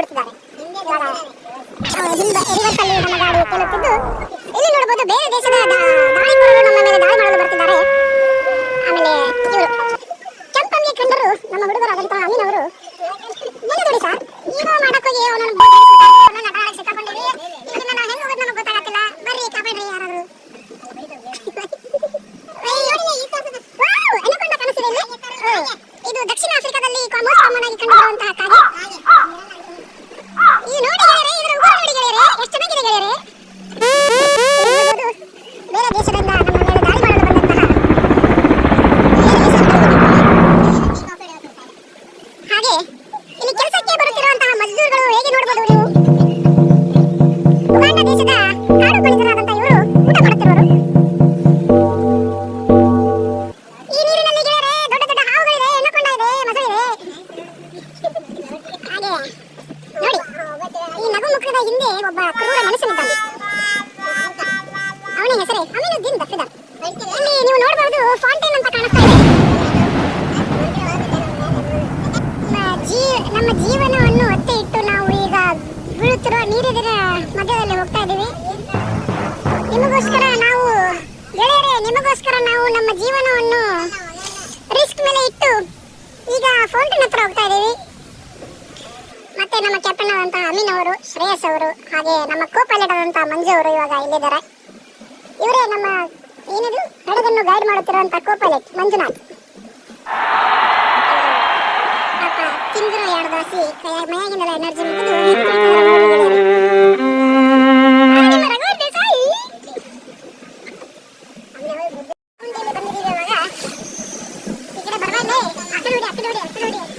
ಓಡ್ತಿದ್ದಾರೆ. Reverse ಅಲ್ಲಿ ನಮ್ಮ ಗಾಡಿ ತೇಲುತ್ತಿದ್ದು ಇಲ್ಲಿ ನೋಡಬಹುದು ಬೇರೆ ದೇಶದ ದಾಳಿಕೋರರು ನಮ್ಮ ಮೇಲೆ ದಾಳಿ ಮಾಡಲು ಬರ್ತಿದ್ದಾರೆ. ಆಮೇಲೆ ಇವರು ಕೆಂಪಂಗಿ ಕಂಡರು ನಮ್ಮ ಹುಡುಗರಾದಂತಹ ಅಮೀನ್ ಅವರು ಏನು ನೋಡಿ ಸರ್ ಏನೋ ಮಾಡಕ್ಕೋಗಿ ಅವನನ್ನು ಸಿಕ್ಕಾಕೊಂಡಿವಿ. ಇದನ್ನ ನಾವು ಹೆಂಗ್ ಹೋಗೋದು ನಮಗೆ ಗೊತ್ತಾಗತ್ತಿಲ್ಲ. ಬರ್ರಿ ಕಾಪಾಡ್ರಿ ಯಾರಾದ್ರು. ಇದು ದಕ್ಷಿಣ ಆಫ್ರಿಕಾದಲ್ಲಿ ಮೋಸ್ಟ್ ಕಾಮನ್ ಆಗಿ ಕಂಡುಬರುವಂತಹ ಕಾಗೆ. ಇದು ನೋಡಿ ಗೆಳೆಯರೆ, ಇದರ ಉಗುರು ನೋಡಿ ಗೆಳೆಯರೆ, ಎಷ್ಟು ಚೆನ್ನಾಗಿದೆ ಗೆಳೆಯರೆ. ಬೇರೆ ದೇಶದಿಂದ ನಮ್ಮ ಮೇಲೆ ದಾಳಿ ಮಾಡಲು ಬಂದಂತಹ ಹಾಗೆ ಇಲ್ಲಿ ಕೆಲಸಕ್ಕೆ ಬರುತ್ತಿರುವಂತಹ ಮಜ್ದೂರ್ಗಳು ಹೇಗೆ ನೋಡಬಹುದು ನೀವು. ಉಗಾಂಡ ದೇಶದ ಕಾಡು ಪಣಿತರಾದಂತಹ ಇವರು ಊಟ ಮಾಡುತ್ತಿರುವರು. ಈ ನೀರಿನಲ್ಲಿ ಗೆಳೆಯರೆ ದೊಡ್ಡ ದೊಡ್ಡ ಹಾವುಗಳಿದೆ, ಎನ್ನಕೊಂಡ ಇದೆ, ಮೊಸಳಿದೆ. ಹಾಗೆ ನೋಡಿ ಈ ನಗು ಮುಖದ ಹಿಂದೆ ಒಬ್ಬ ಕ್ರೂರ ಮನುಷ್ಯನಿದ್ದಾನೆ. ಅವನ ಹೆಸರೇ ಅಮೀನುದ್ದೀನ್ ದಫಿದಾರ್. ಇಲ್ಲಿ ನೀವು ನೋಡಬಹುದು ಫೌಂಟೇನ್ ಅಂತ ಕಾಣಿಸ್ತಾ ಇದೆ. ನಮ್ಮ ಜೀವನವನ್ನು ಒತ್ತೆ ಇಟ್ಟು ನಾವು ಈಗ ಬೀಳುತ್ತಿರುವ ನೀರಿನ ಮಧ್ಯದಲ್ಲಿ ಹೋಗ್ತಾ ಇದ್ದೀವಿ. ನಿಮಗೋಸ್ಕರ ನಾವು ಗೆಳೆಯರೆ, ನಿಮಗೋಸ್ಕರ ನಾವು ನಮ್ಮ ಜೀವನವನ್ನು ರಿಸ್ಕ್ ಮೇಲೆ ಇಟ್ಟು ಈಗ ಫೌಂಟೇನ್ ಹತ್ರ ಹೋಗ್ತಾ ಇದ್ದೀವಿ. ಮತ್ತೆ ನಮ್ಮ ಕ್ಯಾಪ್ಟನ್ ಆದಂತಹ ಅಮೀನ್ ಅವರು, ಶ್ರೇಯಸ್ ಅವರು, ಹಾಗೆ ನಮ್ಮ ಕೋ ಪೈಲಟ್ ಆದಂತಹ ಮಂಜು ಅವರು ಇವಾಗ ಇಲ್ಲಿದ್ದಾರೆ. ಇವರೇ ನಮ್ಮ ಏನಿದು ಹಡಗನ್ನು ಗೈಡ್ ಮಾಡುತ್ತಿರುವಂತಹ ಕೋ ಪೈಲಟ್ ಮಂಜುನಾಥ್. ಪಾಪ ತಿಂದ್ರು 2 ದೋಸಿ ಮೈಯಾಗಿಂದೆಲ್ಲ ಎನರ್ಜಿ ಮುಗಿದು ಬಂದಿದ್ದೀವಿ. ಇವಾಗ ಈ ಕಡೆ ಬರ್ಬಾರ್ದೆ. ಆ ಕಡೆ ನೋಡಿ, ಆ ಕಡೆ ನೋಡಿ, ಆ ಕಡೆ ನೋಡಿ.